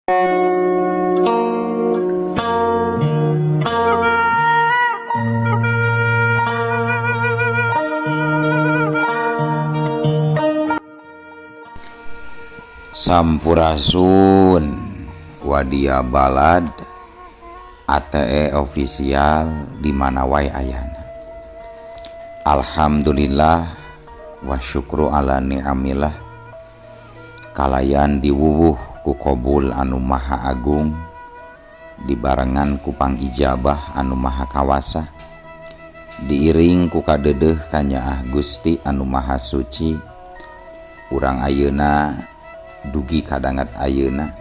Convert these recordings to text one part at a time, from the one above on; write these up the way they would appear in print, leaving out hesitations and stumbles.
Sampurasun Wadia Balad ATE official di mana wae ayana. Alhamdulillah wa syukru ala ni'amillah kalayan diwuwuh ku qabul anu maha agung dibarengan ku pangijabah anu maha kawasa diiring ku kadeudeuh ka Nyaah Gusti anu maha suci urang ayeuna dugi kadangat ayeuna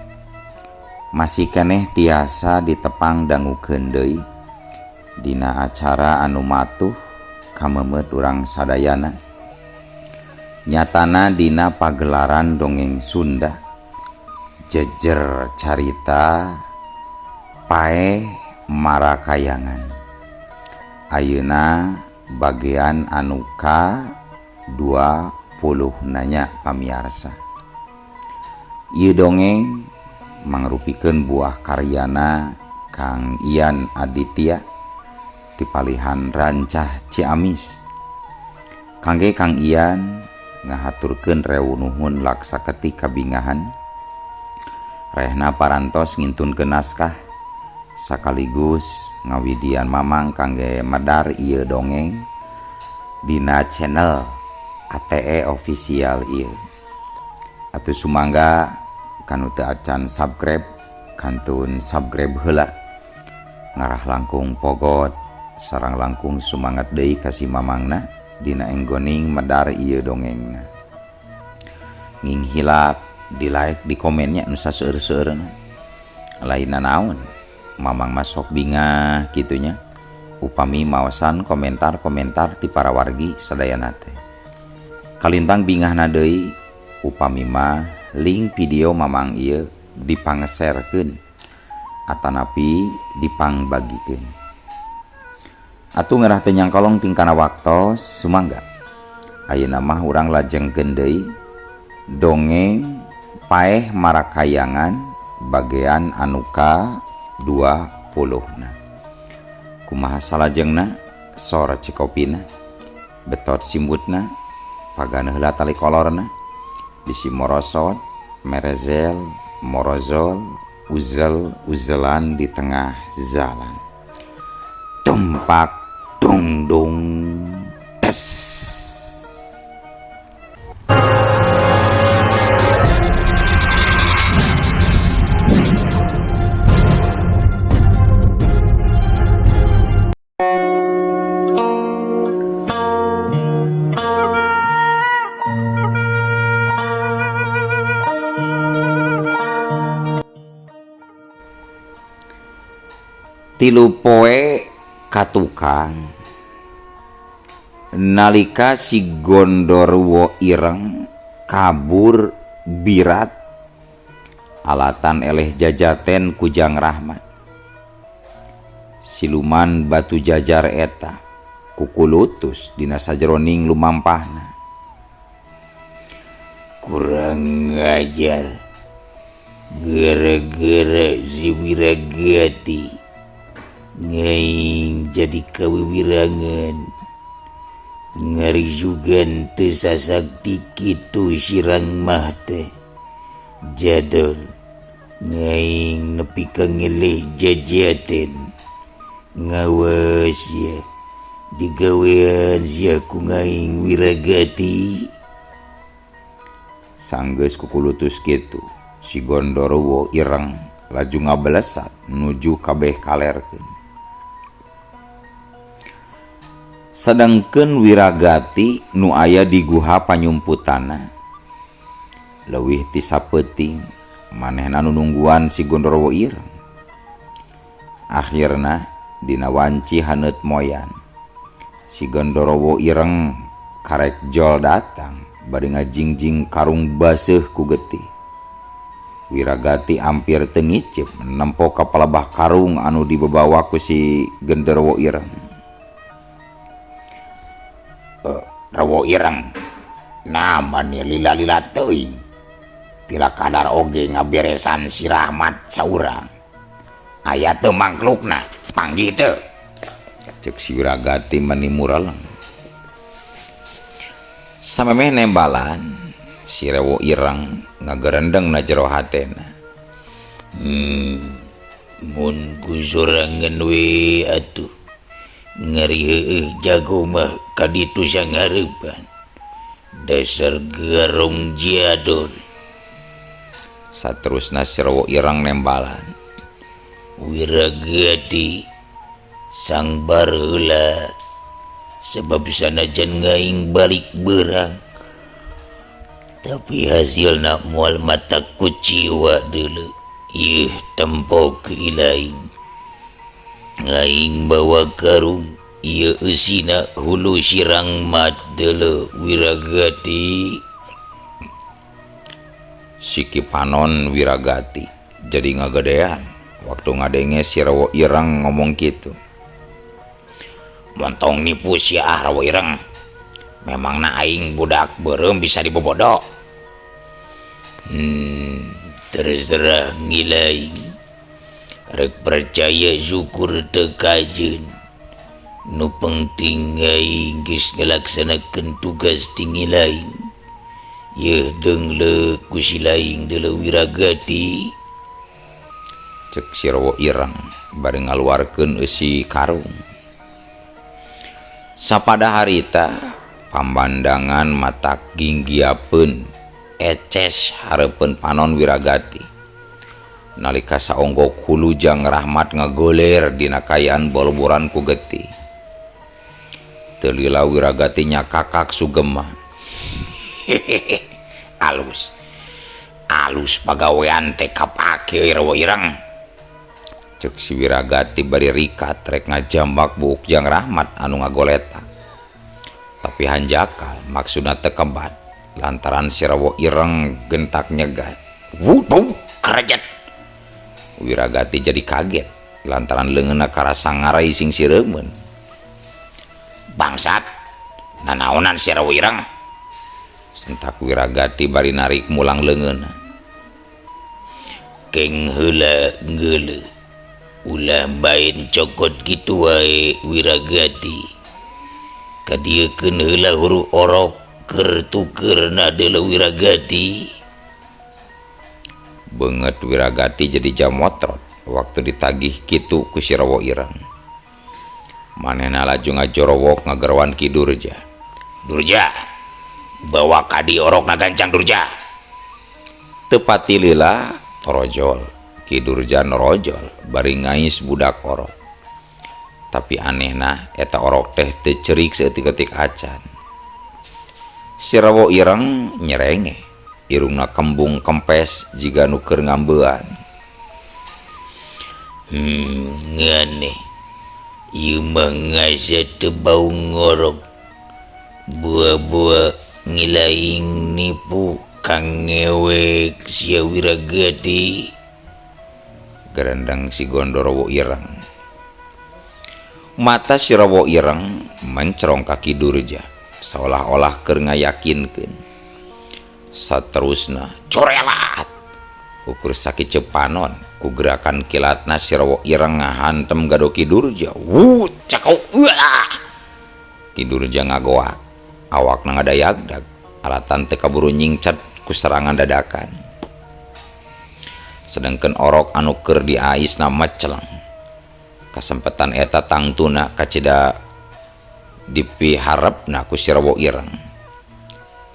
masih keneh tiasa ditepang dangukeun deui dina acara anu matuh kamemet urang sadayana nyatana dina pagelaran dongeng Sunda jejer carita paeh marakayangan ayeuna bagian anu ka 20 nanya pamiarsa. Ieu dongeng mangrupikeun buah karyana Kang Ian Aditya ti Palihan Rancah Ciamis. Kangge Kang Ian ngahaturkeun rewu nuhun laksa keti kabingahan rehna parantos ngintunkeun naskah sakaligus ngawidian mamang kangge medar ieu dongeng dina channel ATE official ieu. Atuh sumangga kanu teu acan subscribe kantun subscribe heula ngarah langkung pogot sareng langkung sumangat deui ka si mamangna dina enggoning medar ieu dongengna nging hilap di like di komennya nu saseueur-seueurna lainna naon mamang masok bingah kitunya upami maosan komentar-komentar ti para wargi sadayana teh kalintang bingahna deui upami mah link video mamang ieu dipangserkeun atanapi dipangbagikeun. Atuh ngerah teu nyangkolong tingkana waktos sumangga. Ayeuna mah urang lajengkeun deui dongeng paeh marakayangan bagean anu ka 20na. Kumaha salajengna sora cikopina betot simbutna pagana heula tali kolorna bisi morosot, merezel, morozol, uzel, uzelan di tengah jalan. Tumpak dung dung tes. Tilu poe katukang nalika si Gondorwo ireng kabur birat alatan eleh jajaten kujang rahmat siluman batu jajar eta kukulutus dina sajeroning lumampahna kurang ngajar gara-gara si Wiragati ngaing jadi kawiwirangan ngarijugan teu sasakti kitu sirang mah teh jadol ngaing nepi ka ngeleh jajaten ngawas ya digawean sia ku ngaing Wiragati sanggeus kukulutus kitu si Gondorwo ireng laju ngablesat nuju kabeh kalerkeun. Sedengkeun Wiragati nu aya di guha panyumputana leuwih ti sapeuting manehna nu nungguan si Gondorwo ireng. Akhirna dina wanci haneut moyan si Gondorwo ireng karek jol datang bari ngajingjing karung baseuh ku getih. Wiragati ampir teu ngicep nempo ka palebah karung anu dibawa ku si Gondorwo ireng. Rawo ireng naman ya lila-lila teuing pila kadar oge ngaberesan si Rahmat saurang. Aya teu mangklukna, panggih teu. Cek si Wiragati meni mureleng. Samemeh nembalan si Rewo Ireng ngagerendeng na jero hatena. Mun ku sorangan we atuh. Ngari heueuh jago mah kaditu sangarepan. Dasar garong jadol. Saterusna si Rewo Ireng nembalan. Wiragati sang bareula sebab sanajan ngaing balik berang tapi hasilna moal mata kuciwa dulu. Ieuh tempo keilaing ngaing bawa karung ieu eusina hulu sirang mat dulu. Wiragati Siki panon Wiragati jadi ngagedean waktu ngadenge si Rewo Ireng ngomong gitu. montong nipu si Rewo Ireng. Memangna aing budak beureum bisa dibobodok. Terus terang ngilaing. Rek percaya syukur teu kajeun. Nu penting aing geus ngalaksanakeun tugas ti ngilaing. Yeuh deungleuh ku si laing deuleu Wiragati. Cek si Rewo Ireng bari ngaluarkeun eusi karung. Sapada harita pambandangan matak ginggiapeun eces hareupeun panon Wiragati. Nalika saonggok hulujang Rahmat ngagoler dina kayaan boloboran ku getih. Teu lila Wiragati nyakakak sugema. Alus pagawean teh kapake Rewo Ireng. Cek si Wiragati bari rikat rek ngajambak buuk jang Rahmat anu ngagoletak. Tapi hanjakal maksudna teu kebat lantaran si Rewo Ireng gentak nyegat. Wuduh, karajet. Wiragati jadi kaget lantaran leungeunna karasa ngarai sing sireumeun. Bangsat, nanaonan si Rewo Ireng? Sentak Wiragati bari narik mulang leungeunna. Keng heula ngeuleuh. Ulah bain cokot kitu wae Wiragati. Kadiekeun heula huru orok keur tukeurna deuleu Wiragati. Beungeut Wiragati jadi jamotrot waktu ditagih kitu ku si Rewo Ireng. Manehna laju ngajorowok ngagerwan Ki Durja. Durja, bawa kadi orok na gancang Durja. Tepati lila torojol. Ki Durja norojol bari ngais budak orok. Tapi anehna eta orok teh teu ceurik saeutik-eutik acan. Si Rewo Ireng nyerenge, irungna kembung kempes jiga nu keur ngambeuan. Nganeh. Ieu mah ngasa teu bau ngorok. Buah-buah ngilaing nipu kang ngewek sia Wiragati. Gerendeng si Gondorowo Ireng. Mata si Rewo Ireng mencerong kaki Durja seolah-olah keur ngayakinkeun. Saterusna corelat ukur sakit cepanon ku gerakan kilatna si Rewo Ireng ngahantem gadoki Durja. Cakau. Ki Durja ngagoak awakna ngadayagdag alatan teu kaburu nyingcat ku serangan dadakan. Sedangkan orok anu keur diaisna meceleng. Kasempetan eta tangtuna kacida dipiharepna ku si Rewo Ireng.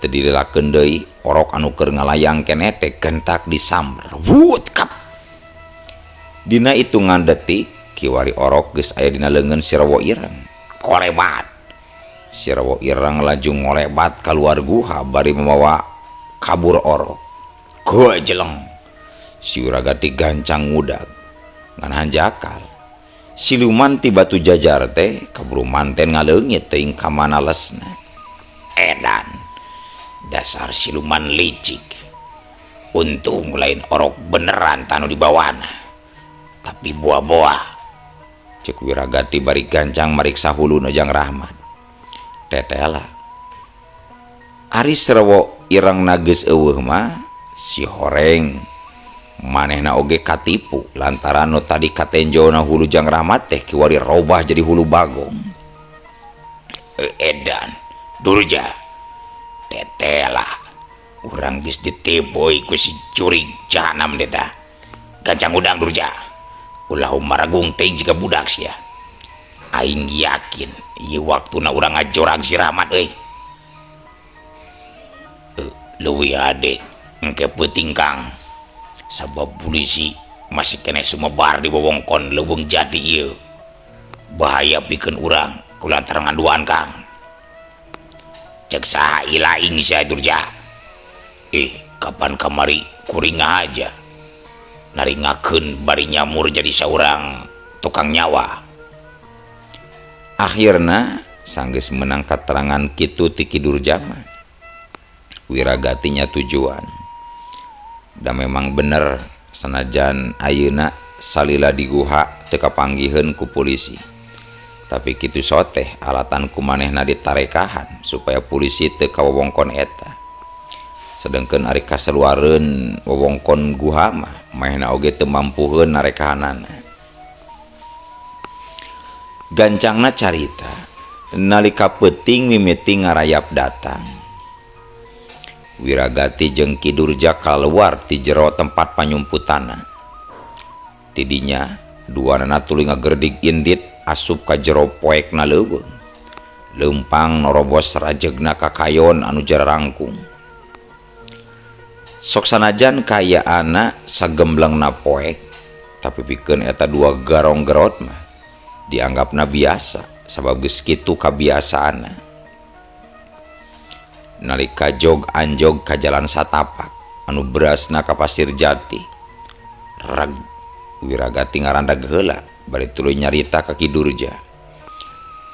Teu dilelakeun deui orok anu keur ngalayang keneh teh gentak disamber. Kap. Dina hitungan detik kiwari orok geus aya dina leungeun si Rewo Ireng. Kolebat. Si Rewo Ireng laju ngolebat keluar guha bari membawa kabur orok. Gua jeleng. Si Wiragati gancang ngudag ngan hanjakal. Siluman ti batu jajar teh kaburu manten ngaleungit teuing ka mana lesna. Edan. Dasar siluman licik. Untung lain orok beneran tanu dibawana. Tapi buah-buah. Cek Wiragati bari gancang mariksa huluna jang Rahmat. Tetela. Ari Rewo Ireng na geus eueuh mah si horeng manehna oge katipu lantaran nu tadi katenjona hulu Jang Rahmat teh kiwari robah jadi hulu Bagong. Edan Durja tetelah urang geus diteboy ku si curi jahanam deta gancang udang Durja ulah maragung teh jika budak sia aing yakin ieu waktuna urang ngajorang si Rahmat euy. Leuwih ade engke peuting Kang sabab polisi masih kena sumebar di wewengkon Leuweung Jati ieu bahaya pikeun urang kulantaran ngaduan Kang. Cek saha ilaing sia Durja. Kapan kamari kuring aja naringakeun bari nyamur jadi saurang tukang nyawa. Akhirna sanggeus menang katerangan kitu ti Ki Durja mah wiragatinya tujuan. Dan memang bener sanajan ayeuna salila di guha teu kapanggiheun ku polisi. Tapi kitu soteh alatan ku manehna ditarekahan supaya polisi teu ka wewengkon eta. Sedengkeun ari kasaluareun wewengkon guha mah manehna oge teu mampuheun narekahanana. Gancangna carita nalika peuting mimiti ngarayap datang Wiragati jeung Ki Durja kaluar ti jero tempat panyumputanna. Tidinya duanana tuluy ngagerdig indit asup ka jero poekna leuweung. Leumpang norobos rajegna kakayon anu jararangkung. Sok sanajan kayaana sagemblengna poek, tapi pikeun eta dua garong gerot mah dianggapna biasa sabab geus kitu kabiasaanna. Nalika jog anjog ka jalan satapak anu berasna ka Pasir Jati, reg Wiragati ngarandag heula bari tuluy nyarita ka Ki Durja.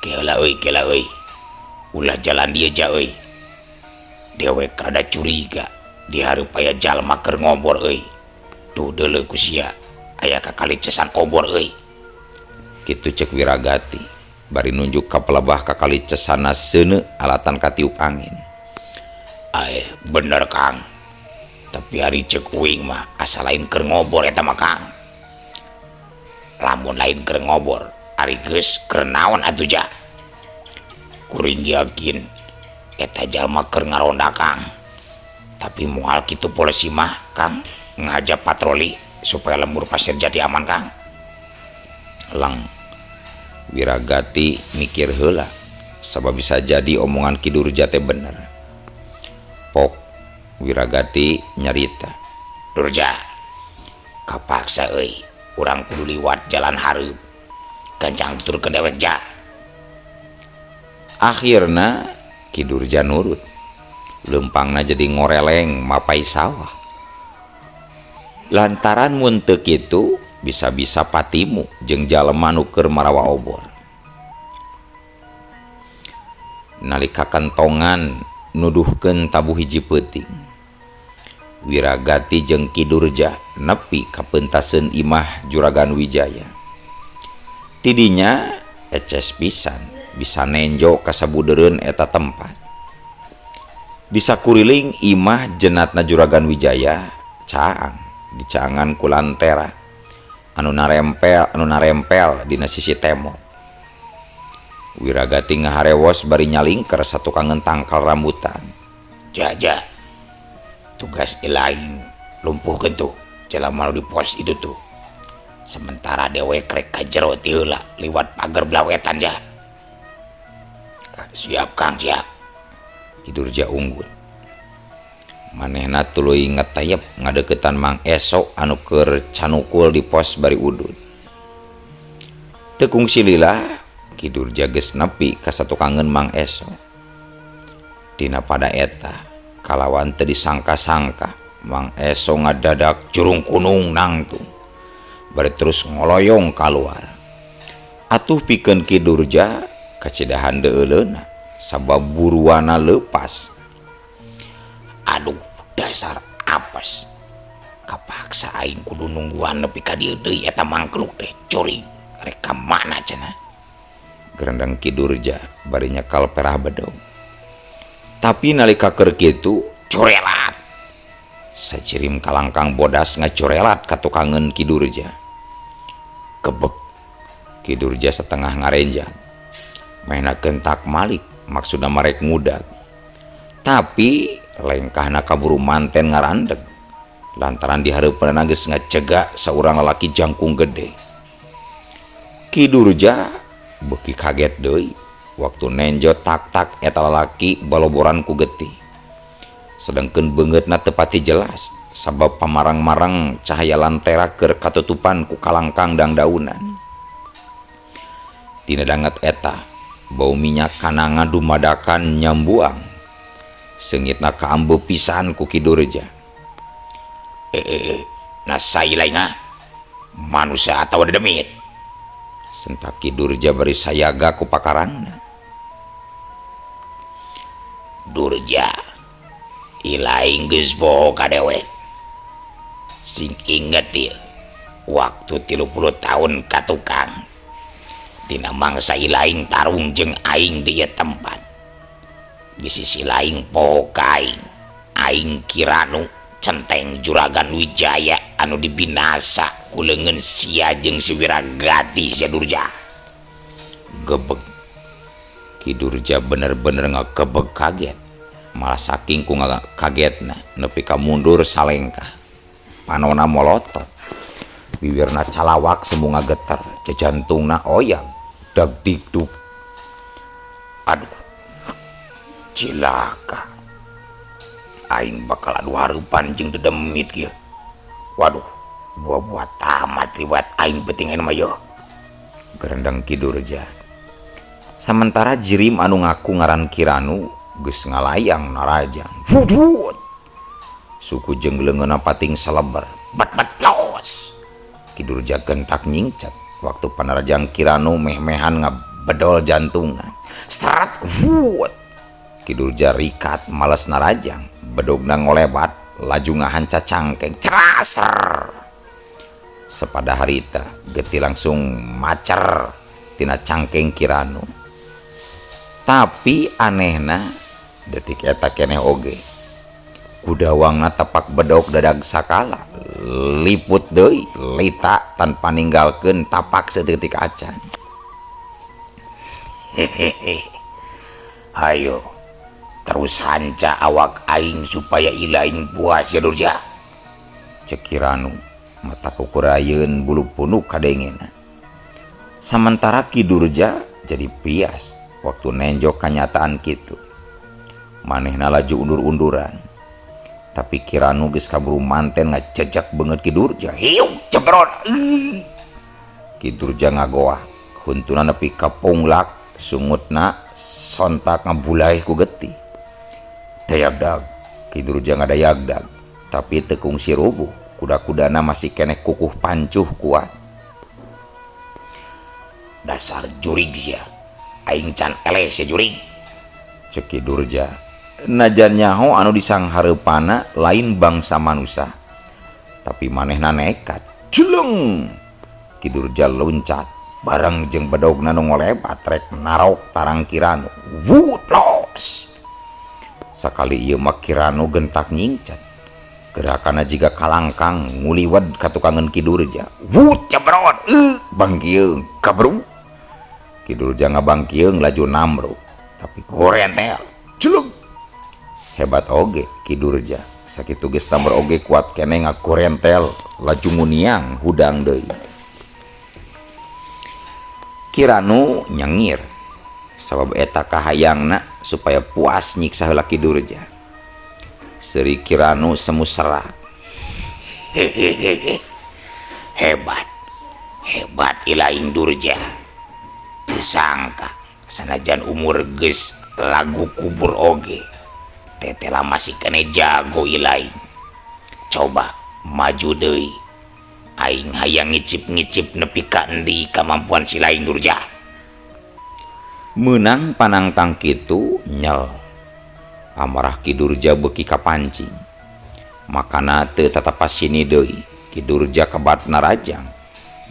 Keula euy ulah jalan dia ja euy dewek rada curiga di hareup aya jalma keur ngobor euy tuh deuleu ku sia aya ka kalicesan obor euy. Kitu cek Wiragati bari nunjuk ka pelebah ka kalicesana seuneu alatan katiup angin. Bener Kang, tapi hari cek uing mah asa lain keur ngobor eta mah Kang. Lamun lain keur ngobor ari geus keur naon atuh ja. Kuring yakin eta jalma keur ngaronda Kang. Tapi moal kitu polisi mah Kang ngajak patroli supaya lembur Pasir Jati aman Kang. Lang Wiragati mikir heula sabab bisa jadi omongan Ki Durja teh bener. Pok Wiragati nyarita, Durja kapaksa euy urang kudu liwat jalan hareup gancang tuturkeun dewek ja. Akhirna Ki Durja nurut. Leumpangna jadi ngoreleng mapai sawah. Lantaran mun teu kitu bisa-bisa patimu jeung jalema nu keur marawa obor. Nalika kentongan nuduhkeun tabuh hiji peuting, Wiragati jeung Ki Durja nepi ka peuntaseun imah Juragan Wijaya. Tidinya eces pisan bisa nenjo ka sabudeureun eta tempat. Di sakuriling imah jenatna Juragan Wijaya caang dicaangan ku lantera anu narempel dina sisi tembok. Wiragati ngaharewos bari nyalingker satukangan tangkal rambutan. Jaja tugas lain lumpuhkeun tuh jelema di pos itu tuh. Sementara dewek rek ka jero ti heula liwat pagar blawetan ja. Siap Kang, siap. Ki Durja unggul. Manehna tuluy ngetayep ngadeuketan Mang Eso anu keur canukul di pos bari udud. Teu kungsi lila Ki Durja geus nepi ka satukangeun Mang Eso. Dina pada eta kalawan teu disangka-sangka Mang Eso ngadadak curung kunung nangtung bari terus ngoloyong kaluar. Atuh pikeun Ki Durja kacidahan deuleuna sabab buruana leupas. Aduh dasar apes, kapaksa aing kudu nungguan nepi ka dieu deui eta mangkluk teh curi rek ka mana cenah. Gerendang Ki Durja bari nyekal perah bedog. Tapi nalika keur kitu curelat Sacirim kalangkang bodas ngacorelat ka tukangan Ki Durja. Kebek Ki Durja setengah ngarenjang. Maina kentak malik maksudna marek ngudag. Tapi lengkahna kaburu manten ngarandeg. Lantaran dihareupeun geus ngacegak saurang lalaki jangkung gede. Ki Durja beuki kaget deui waktu nenjo tak-tak eta lalaki baloboran ku getih. Sedangkeun beungeutna teu pati jelas sabab pamarang-marang cahaya lantera keur katutupan ku kalangkang dangdaunan. Tina danget eta bau minyak kananga dumadakan nyambuang. Seungitna kaambe pisan ku Ki Durja. Nah sailainga manusia atau demit. Sentak Ki Durja bari sayaga ku pakarangna. Durja ilaing geus boho ka dewek. Sing inget ieu waktu 30 tahun ka tukang. Dina mangsa ilaing tarung jeung aing di ieu tempat. Bisi silaing poho ka aing Kiranu centeng Juragan Wijaya anu dibinasa ku leungeun sia jeung si Wiragati sia Durja. Gebeg Ki Durja bener-bener ngakebeg kaget. Malah saking ku kagetna nepi ka mundur salengkah. Panona molotot. Bibirna calawak semu ngageter, jantungna oyang, dagdikduk. Aduh. Cilaka. Aing bakal adu hareupan jeung dedemit kieu. Waduh, buah-buah tamat riwayat aing betingan mah yeuh. Gerendang Ki Durja. Sementara jirim anu ngaku ngaran Kiranu geus ngalayang narajang. Wudut. Suku jeung leungeunna pating saleber. Bet los. Ki Durja gentak nyingcat waktu panarajang Kiranu meh-mehan ngabedol jantungna. Seret wut. Ki Durja rikat males narajang, bedogna ngolebat laju ngahanca cangkeng ceraser. Sepada harita getih langsung macer tina cangkeng Kiranu. Tapi anehna detik eta keneh oge kudawangna tepak bedog dadag sakala liput deui lita tanpa ninggalkeun tapak saeutik acan. Hayo terus hanca awak aing supaya ilaing puas ya Durja. Cek Kiranu mata kukurayeun bulu punuk kadengena. Sementara Ki Durja jadi pias waktu nenjok kenyataan kitu. Manehna laju undur-unduran. Tapi Kiranu geus kaburu manten ngajejak beungeut Ki Durja. Hiu cebrot. Ki Durja ngagoah, huntuna nepi ka punglak, sungutna sontak ngabulai ku getih. Dayagdag, Ki Durja ngadayagdag, tapi teu kungsi rubuh. Kuda-kudana masih keneh kukuh pancuh kuat. Dasar jurig sia. Aing can eles ya jurig. Cek Ki Durja. Najan nyaho anu disanghareupana lain bangsa manusia. Tapi manehna nekat. Jeleng. Ki Durja loncat bareng jeung bedogna nu ngolebat rek narok tarang Kiranu. Wut los. Sakali ieu mah Kiranu gentak nyingcat. Gerakanna jiga kalangkang nguliwed ka tukangan Ki Durja. Wut cebrot. Bangkieung kabru. Ki Durja ngabangkieung laju namro. Tapi Gorentel. Jeleng. Hebat oge Ki Durja. Sakitu geus tambah oge kuat keneh ngagorentel laju muniang hudang deui. Kiranu nyengir sabab eta kahayangna supaya puas nyiksa heula Ki Durja. Seri Kiranu semu serak. Hebat ilaing Durja. Disangka sanajan umur geus lagu kubur oge. Tetela masih kene jago ilaing. Coba maju deui. Aing hayang ngicip-ngicip nepi ka endi kemampuan si laing Durja. Meunang panangtang kitu nyel. Amarah Ki Durja beuki kapancing. Makana teu tatapa sini deui. Ki Durja kebat narajang.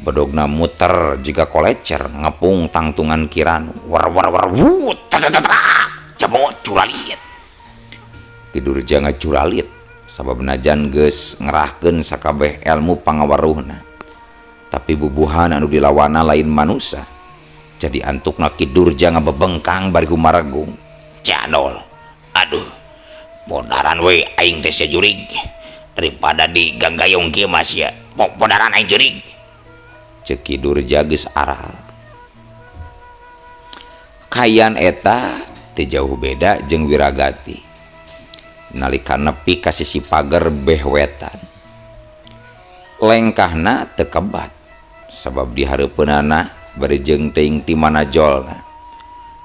Bedogna muter jiga kolecer ngepung tangtungan Kiranu. War wut. Jabot curalit. Ki Durja ngacuralit sabab najan geus ngerahkeun sakabeh ilmu pangawaruhna tapi bubuhan anu dilawana lain manusia jadi antukna Ki Durja ngabebengkang bari humaragung. Cadol, aduh podaran we aing teh jurig daripada diganggayong kieu mas ya podaran aing jurig ceuk Ki Durja geus aral. Kayan eta teu jauh beda jeung Wiragati nalika nepi ka sisi pager beh wetan. Lengkahna teu kebat sabab di hareupeunana bari jeung teuing ti manajolna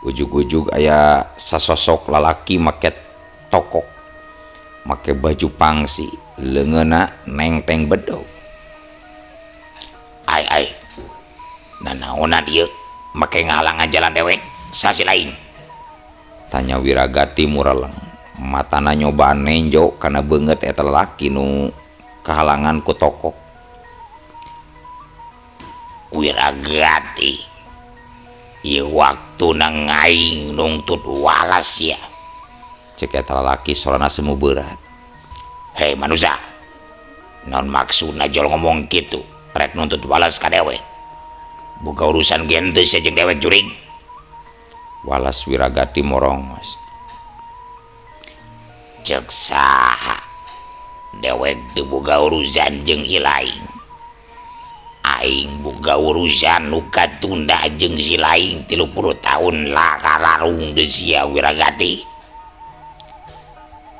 ujug-ujug aya sasosok lalaki make tokok make baju pangsi leungeunna nengteng bedog. Ai nanaonan ieu make ngahalangan jalan dewek sasi lain, tanya Wiragati mureleng matana nyobaan nenjo kana beungeut eta lalaki nu kahalangan ku tokok. Wiragati, ieu waktuna ngaing nuntut walas ya, cek eta lalaki sorana semu berat. hei manusia, naon maksudna jol ngomong gitu rek nuntut walas ka dewek, boga urusan gente jeung dewek jurig. Walas Wiragati morongos. Ceuk saha dewek teu boga urusan jeung ilaing, aing boga urusan nu katunda jeung si laing 30 tahun lakararung deui sia Wiragati.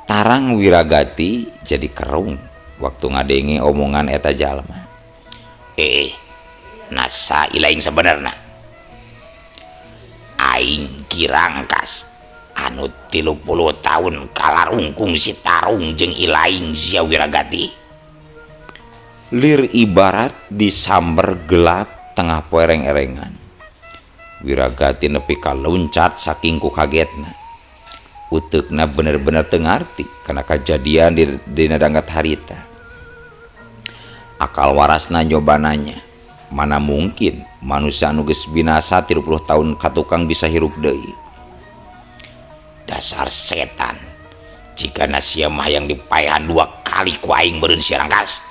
Tarang Wiragati jadi kerung waktu ngadenge omongan eta jalma. Nasa ilaing sebenarnya aing Kirangkas anu 30 tahun kalarungkung si tarung jeung ilaing sia Wiragati. Lir ibarat disamber gelap tengah poereng-erengan. Wiragati nepi ka loncat saking ku kagetna. Uteukna bener-bener teu ngarti kana kajadian dina dangat harita. Akal warasna nyobananya, mana mungkin manusia anu geus binasa 30 tahun katukang bisa hirup deui. Dasar setan, jika nasia mah yang dipaehan 2 kali ku aing beureun si Rangkas.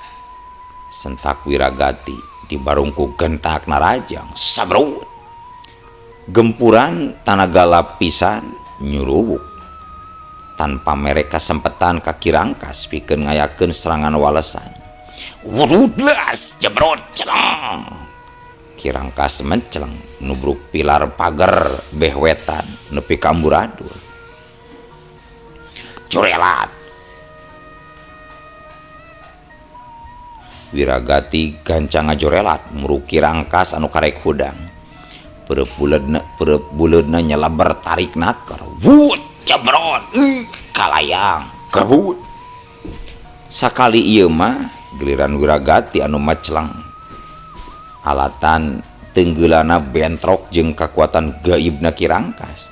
Sentak Wiragati dibarungku gentak narajang sabrut. Gempuran tanaga lapisan nyuruwuk tanpa mereka sempetan ka Kirangkas pikeun ngayakeun serangan walesan. Wurudlas jebrot celeng. Kirangkas menceleng nubruk pilar pager beh wetan nepi ka amburadul. Curelat. Wiragati gancang ngajorelat muruk Kirangkas anu karek hudang. Perep buleudna nyeleber tarik naker. Wut jebrot. Kalayang Kabut. Sakali ieu mah giliran Wiragati anu maceleng. Alatan tenggeulana bentrok jeung kakuatan gaibna Kirangkas.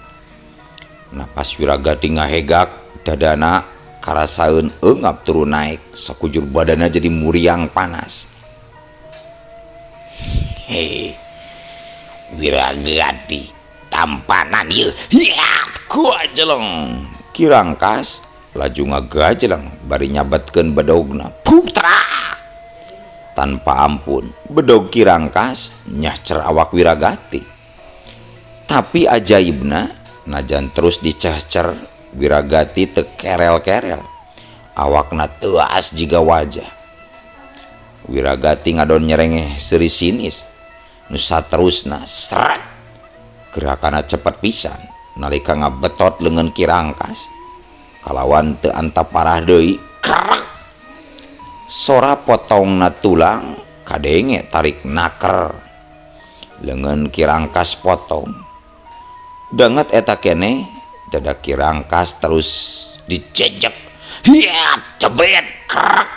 Napas Wiragati ngahegak dadana karasaeun eungap turun naik sakujur badanna jadi muriang panas. Hei Wiragati tampanan ieu hiat ku ajeleng. Kirangkas laju ngagajeleng bari nyabetkeun bedogna putra. Tanpa ampun bedog Kirangkas nyahcer awak Wiragati. Tapi ajaibna najan terus dicahcer Wiragati teu kerel-kerel. Awakna teuas jiga wajah. Wiragati ngadon nyerengeh seuri sinis. Nu saterusna seret. Gerakana cepet pisan nalika ngabetot leungeun Kirangkas. Kalawan teu antap parah deui krek. Sora potongna tulang kadenge tarik naker. Leungeun Kirangkas potong. Danget eta keneh dada Kirangkas terus dijejek hiat cebret krek.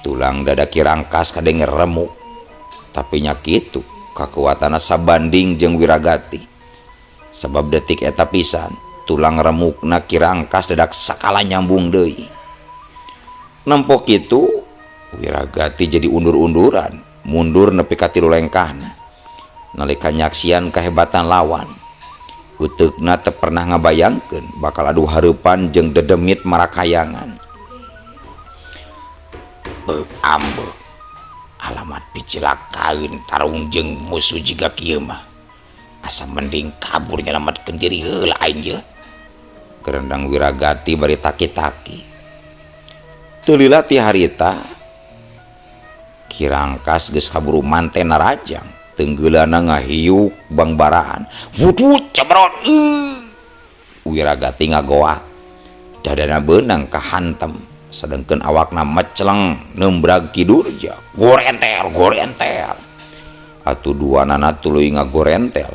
Tulang dada Kirangkas kadenge remuk. Tapi nya kitu kakuatanna sabanding jeung Wiragati. Sabab detik eta pisan tulang remukna Kirangkas dadak sakala nyambung deui. Nempok kitu Wiragati jadi undur-unduran mundur nepi ka 3 lengkahna. Nalika nyaksian kehebatan lawan uteukna teu pernah ngabayangkeun bakal adu hareupan jeung dedemit marakayangan. Ambe alamat picilakaeun tarung jeung musuh jiga kieu mah asa mending kabur nyelametkeun diri heula aing ye. Gerendang Wiragati bari taki-taki. Teu lila ti harita Kirangkas geus kaburu mantena Rajang, tenggeulana ngahiuk bangbaraan. Wudut cabrot. Wiragati ngagoak, dadana beunang kahantem, sedengkeun awakna meceleng nembrag Ki Durja. Gorentel. Atuh duanana tuluy ngagorentel.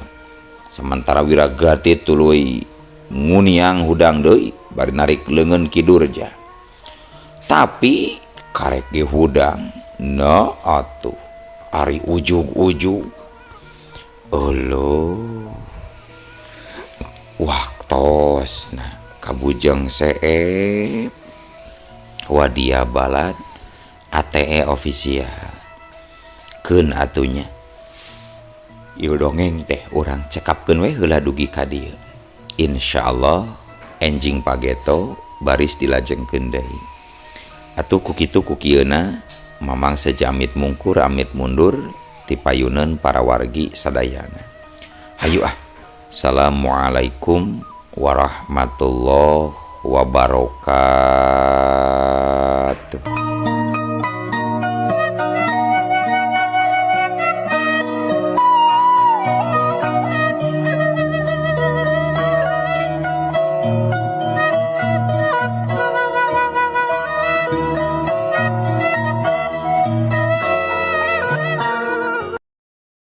Sementara Wiragati tuluy nguniang hudang deui bari narik leungeun Ki Durja. Tapi karek ge hudang, na atuh ari ujug-ujug. Oloh. Waktosna kabujeng seep. Wadia balad ATE official. Keun atunya. Ieu dongeng teh urang cekapkeun we heula dugi ka dieu. Insyaallah enjing pageto baris dilajengkeun deui. Atuh kukitu kukieuna mamang sejamit mungkur amit mundur ti payuneun para wargi sadayana. Hayu ah. Assalamualaikum warahmatullahi wabarakatuh.